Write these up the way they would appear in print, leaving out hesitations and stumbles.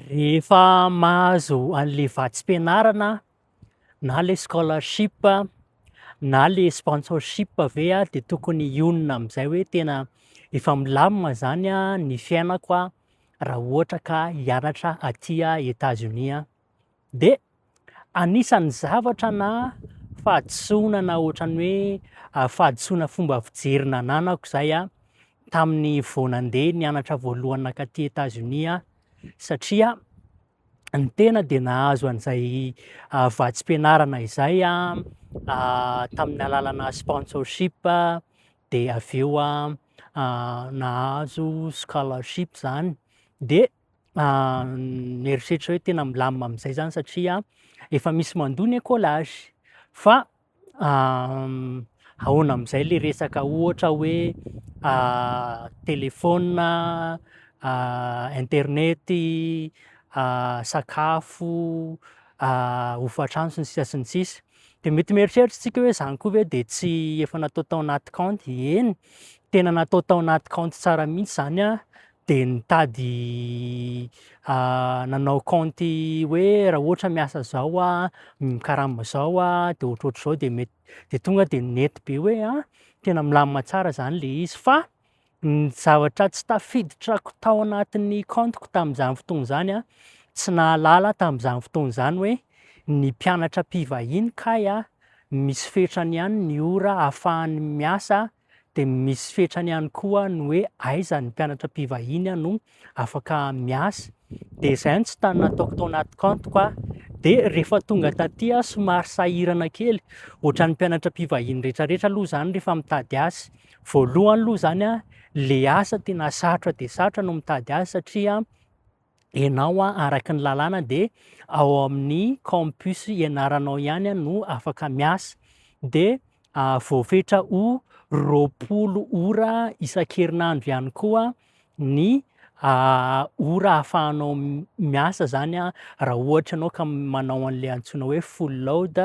Rehefa mahazo an'le vatsim-pianarana na le scholarship na le sponsorship ve de tokony hionona am'zay hoe tena efa milamina zany ny fiainako raha ohatra ka hianatra aty États-Unis. De anisan'ny zavatra na fahadisoana na ohatran'ny hoe fahadisoana fomba fijery nananako zay tamin'ny vao nandeha nianatra voalohany nakaty États-Unis satria ny tena de nahazo an'zay vatsim-pianarana izay tamin'ny alalana sponsorship de avy eo nahazo scholarship zany. De mieritreritra hoe tena milamina am'zay zany satria efa misy mandoa ny accolage fa ahoana am'zay le resaka ohatra hoe telefaonina, internety, sakafo, hofa-trano sy ny sisa sy ny sisa. De mety mieritreritra isika hoe zany koa ve de tsy efa natao tao anaty compte? Eny, tena natao tao anaty compte tsara mihitsy zany de nitady nanao compte hoe raha ohatra miasa zao mikarama zao de ohatrohatrazao de mety de tonga de nety be hoe tena milamina tsara zany le izy. Fa ny zavatra tsy tafiditrako tao anatin'ny compte-ko tam'zany fotoana zany tsy nahalala tam'zany fotoana zany hoe ny mpianatra mpivahiny kay misy fetrany ihany ny ora ahafahany miasa, de misy fetrany ihany koa ny hoe aiza ny mpianatra mpivahiny no afaka miasa. De zay no tsy nataoko tao anaty compte-ko de rehefa tonga taty somary sahirana kely, ohatran'ny mpianatra mpivahiny rehetrarehetra aloha zany rehefa mitady asa. Voalohany aloha zany le asa tena sarotra de sarotra no mitady asa satria ianao araky ny lalàna de ao amin'ny campus ianaranao ihany no afaka miasa. De voafetra ho 20 ora isan-kerinandro ihany koa ny ora ahafahanao miasa zany raha ohatra ianao ka manao an'le antsoina hoe full load,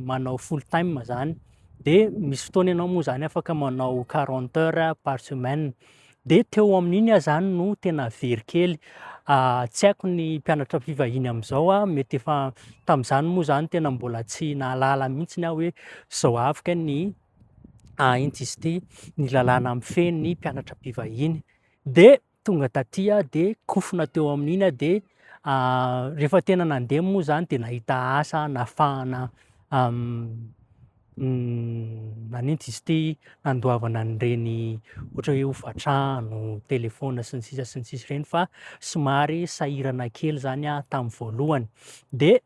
manao full time zany. De misy fotoana ianao moa zany afaka manao 40 heures par semaine. De teo amin'iny zany no tena very kely. Tsy haiko ny mpianatra mpivahiny am'zao mety efa tam'zany moa zany tena mbola tsy nahalala mihitsiny hoe zao avy ny ino izy ty, ny lalàna mifehy ny mpianatra mpivahiny. De tonga taty de kofona teo amin'iny de rehefa tena nandeha moa zany de nahita asa nahafahana manino izy ty, nandoavana an'ireny ohatra hoe hofa-trano, telefaonina sy ny sisa sy ny sisa ireny fa somary sahirana kely zany tamin'ny voalohany. De